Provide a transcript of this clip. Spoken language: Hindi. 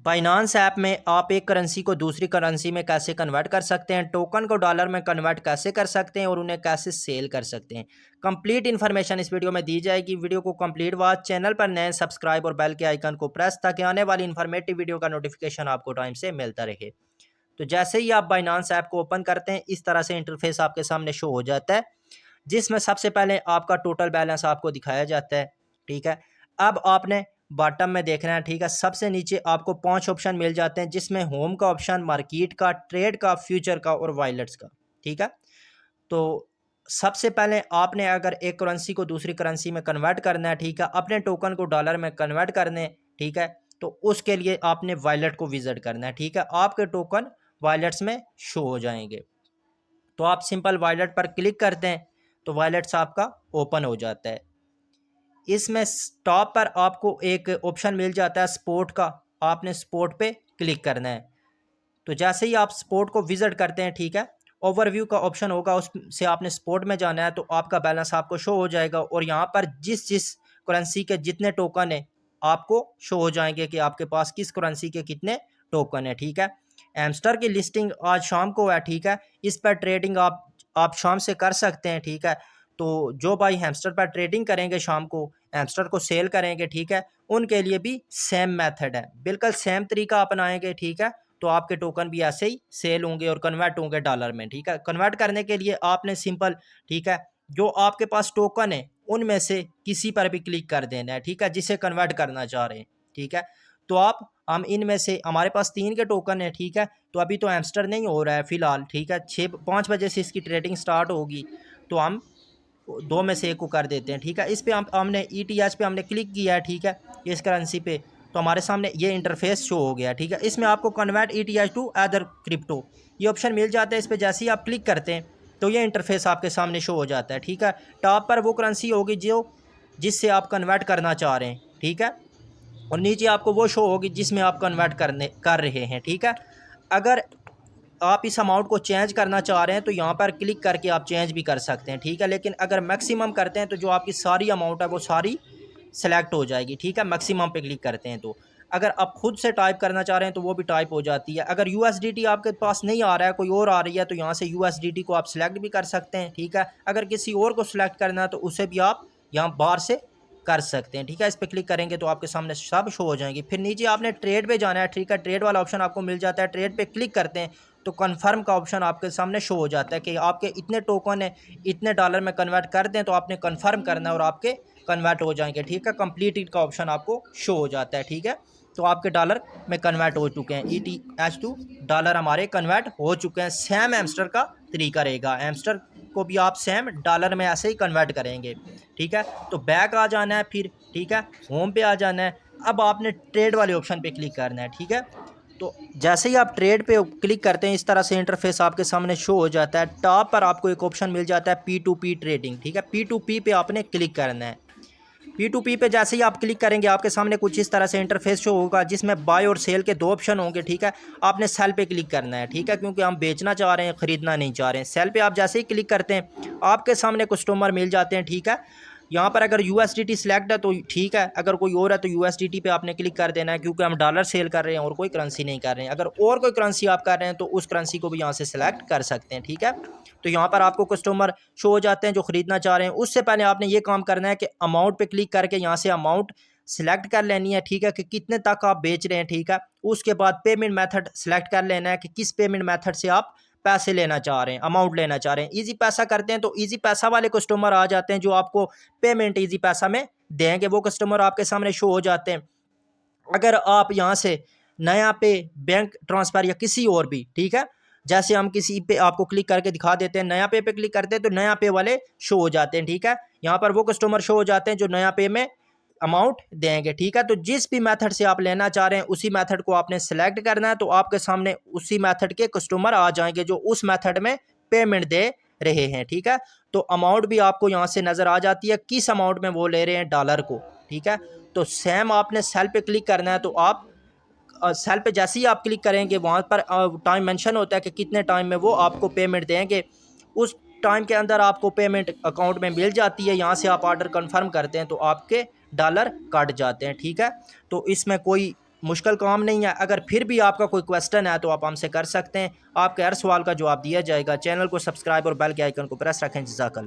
बाइनांस ऐप में आप एक करेंसी को दूसरी करेंसी में कैसे कन्वर्ट कर सकते हैं, टोकन को डॉलर में कन्वर्ट कैसे कर सकते हैं और उन्हें कैसे सेल कर सकते हैं। कंप्लीट इन्फॉर्मेशन इस वीडियो में दी जाएगी। वीडियो को कंप्लीट वॉच, चैनल पर नए सब्सक्राइब और बेल के आइकन को प्रेस ताकि आने वाली इन्फॉर्मेटिव वीडियो का नोटिफिकेशन आपको टाइम से मिलता रहे। तो जैसे ही आप बाइनांस ऐप को ओपन करते हैं इस तरह से इंटरफेस आपके सामने शो हो जाता है, जिसमें सबसे पहले आपका टोटल बैलेंस आपको दिखाया जाता है। ठीक है, अब आपने बॉटम में देखना है। ठीक है, सबसे नीचे आपको 5 ऑप्शन मिल जाते हैं, जिसमें होम का ऑप्शन, मार्केट का, ट्रेड का, फ्यूचर का और वॉलेट्स का। ठीक है, तो सबसे पहले आपने अगर एक करेंसी को दूसरी करेंसी में कन्वर्ट करना है, ठीक है, अपने टोकन को डॉलर में कन्वर्ट करने, ठीक है, तो उसके लिए आपने वॉलेट को विजिट करना है। ठीक है, आपके टोकन वॉलेट्स में शो हो जाएंगे। तो आप सिंपल वॉलेट पर क्लिक करते हैं तो वॉलेट्स आपका ओपन हो जाता है। इसमें टॉप पर आपको एक ऑप्शन मिल जाता है स्पोर्ट का, आपने स्पोर्ट पे क्लिक करना है। तो जैसे ही आप स्पोर्ट को विजिट करते हैं, ठीक है, ओवरव्यू का ऑप्शन होगा, उससे आपने स्पोर्ट में जाना है तो आपका बैलेंस आपको शो हो जाएगा और यहाँ पर जिस जिस करेंसी के जितने टोकन है आपको शो हो जाएंगे कि आपके पास किस करेंसी के कितने टोकन है। ठीक है, एमस्टर की लिस्टिंग आज शाम को है। ठीक है, इस पर ट्रेडिंग आप शाम से कर सकते हैं। ठीक है, तो जो भाई हैमस्टर पर ट्रेडिंग करेंगे शाम को, हैमस्टर को सेल करेंगे, ठीक है, उनके लिए भी सेम मेथड है, बिल्कुल सेम तरीका अपनाएंगे। ठीक है, तो आपके टोकन भी ऐसे ही सेल होंगे और कन्वर्ट होंगे डॉलर में। ठीक है, कन्वर्ट करने के लिए आपने सिंपल, ठीक है, जो आपके पास टोकन है उनमें से किसी पर भी क्लिक कर देना है। ठीक है, जिसे कन्वर्ट करना चाह रहे हैं। ठीक है, तो हम इनमें से, हमारे पास 3 के टोकन है। ठीक है, तो अभी तो हैमस्टर नहीं हो रहा है फिलहाल। ठीक है, 5 बजे से इसकी ट्रेडिंग स्टार्ट होगी, तो हम 2 में से एक को कर देते हैं। ठीक है, इस पे हमने ETH पे हमने क्लिक किया है। ठीक है, इस करेंसी पे, तो हमारे सामने ये इंटरफेस शो हो गया। ठीक है, इसमें आपको convert ETH to other crypto ये ऑप्शन मिल जाता है। इस पर जैसे ही आप क्लिक करते हैं तो ये इंटरफेस आपके सामने शो हो जाता है। ठीक है, टॉप पर वो करेंसी होगी जिससे आप कन्वर्ट करना चाह रहे हैं। ठीक है, और नीचे आपको वो शो होगी जिसमें आप कन्वर्ट कर रहे हैं। ठीक है, अगर आप इस अमाउंट को चेंज करना चाह रहे हैं तो यहाँ पर क्लिक करके आप चेंज भी कर सकते हैं। ठीक है, लेकिन अगर मैक्सिमम करते हैं तो जो आपकी सारी अमाउंट है वो सारी सेलेक्ट हो जाएगी। ठीक है, मैक्सिमम पे क्लिक करते हैं तो अगर आप खुद से टाइप करना चाह रहे हैं तो वो भी टाइप हो जाती है। अगर USDT आपके पास नहीं आ रहा है, कोई और आ रही है, तो यहाँ से USDT को आप सिलेक्ट भी कर सकते हैं। ठीक है, अगर किसी और को सिलेक्ट करना है तो उसे भी आप यहाँ बाहर से कर सकते हैं। ठीक है, इस पर क्लिक करेंगे तो आपके सामने सब शो हो जाएंगे। फिर नीचे आपने ट्रेड पे जाना है। ठीक है, ट्रेड वाला ऑप्शन आपको मिल जाता है, ट्रेड पे क्लिक करते हैं तो कन्फर्म का ऑप्शन आपके सामने शो हो जाता है कि आपके इतने टोकन है, इतने डॉलर में कन्वर्ट कर दें, तो आपने कन्फर्म करना है और आपके कन्वर्ट हो जाएंगे। ठीक है, कंप्लीटेड का ऑप्शन आपको शो हो जाता है। ठीक है, तो आपके डॉलर में कन्वर्ट हो चुके हैं, ETH टू डॉलर हमारे कन्वर्ट हो चुके हैं। सेम हैमस्टर का तरीका रहेगा, हैमस्टर को भी आप सेम डॉलर में ऐसे ही कन्वर्ट करेंगे। ठीक है, तो बैक आ जाना है फिर। ठीक है, होम पे आ जाना है। अब आपने ट्रेड वाले ऑप्शन पे क्लिक करना है। ठीक है, तो जैसे ही आप ट्रेड पे क्लिक करते हैं इस तरह से इंटरफेस आपके सामने शो हो जाता है। टॉप पर आपको एक ऑप्शन मिल जाता है P2P ट्रेडिंग। ठीक है, P2P पे आपने क्लिक करना है। P2P पे जैसे ही आप क्लिक करेंगे आपके सामने कुछ इस तरह से इंटरफेस शो होगा, जिसमें बाय और सेल के 2 ऑप्शन होंगे। ठीक है, आपने सेल पे क्लिक करना है। ठीक है, क्योंकि हम बेचना चाह रहे हैं, ख़रीदना नहीं चाह रहे हैं। सेल पे आप जैसे ही क्लिक करते हैं आपके सामने कस्टमर मिल जाते हैं। ठीक है, यहाँ पर अगर USDT सिलेक्ट है तो ठीक है, अगर कोई और है तो USDT पे आपने क्लिक कर देना है, क्योंकि हम डॉलर सेल कर रहे हैं और कोई करेंसी नहीं कर रहे हैं। अगर और कोई करेंसी आप कर रहे हैं तो उस करेंसी को भी यहाँ से सिलेक्ट कर सकते हैं। ठीक है, तो यहाँ पर आपको कस्टमर शो हो जाते हैं जो ख़रीदना चाह रहे हैं। उससे पहले आपने ये काम करना है कि अमाउंट पे क्लिक करके यहाँ से अमाउंट सिलेक्ट कर लेनी है। ठीक है, कि कितने तक आप बेच रहे हैं। ठीक है, उसके बाद पेमेंट मेथड सिलेक्ट कर लेना है कि किस पेमेंट मेथड से आप पैसे लेना चाह रहे हैं, अमाउंट लेना चाह रहे हैं। इजी पैसा करते हैं तो इजी पैसा वाले कस्टमर आ जाते हैं जो आपको पेमेंट इजी पैसा में देंगे, वो कस्टमर आपके सामने शो हो जाते हैं। अगर आप यहाँ से नया पे, बैंक ट्रांसफ़र या किसी और भी, ठीक है, जैसे हम किसी पे आपको क्लिक करके दिखा देते हैं, नया पे क्लिक करते हैं तो नया पे वाले शो हो जाते हैं। ठीक है, यहाँ पर वो कस्टमर शो हो जाते हैं जो नया पे में अमाउंट देंगे। ठीक है, तो जिस भी मेथड से आप लेना चाह रहे हैं उसी मेथड को आपने सेलेक्ट करना है, तो आपके सामने उसी मेथड के कस्टमर आ जाएंगे जो उस मेथड में पेमेंट दे रहे हैं। ठीक है, तो अमाउंट भी आपको यहाँ से नज़र आ जाती है किस अमाउंट में वो ले रहे हैं डॉलर को। ठीक है, तो सेम आपने सेल पे क्लिक करना है, तो आप सेल पे जैसे ही आप क्लिक करेंगे वहाँ पर टाइम मेंशन होता है कि कितने टाइम में वो आपको पेमेंट देंगे। उस टाइम के अंदर आपको पेमेंट अकाउंट में मिल जाती है। यहाँ से आप ऑर्डर कंफर्म करते हैं तो आपके डॉलर कट जाते हैं। ठीक है, तो इसमें कोई मुश्किल काम नहीं है। अगर फिर भी आपका कोई क्वेश्चन है तो आप हमसे कर सकते हैं, आपके हर सवाल का जवाब दिया जाएगा। चैनल को सब्सक्राइब और बेल के आइकन को प्रेस रखें। जज़ाकल्लाह।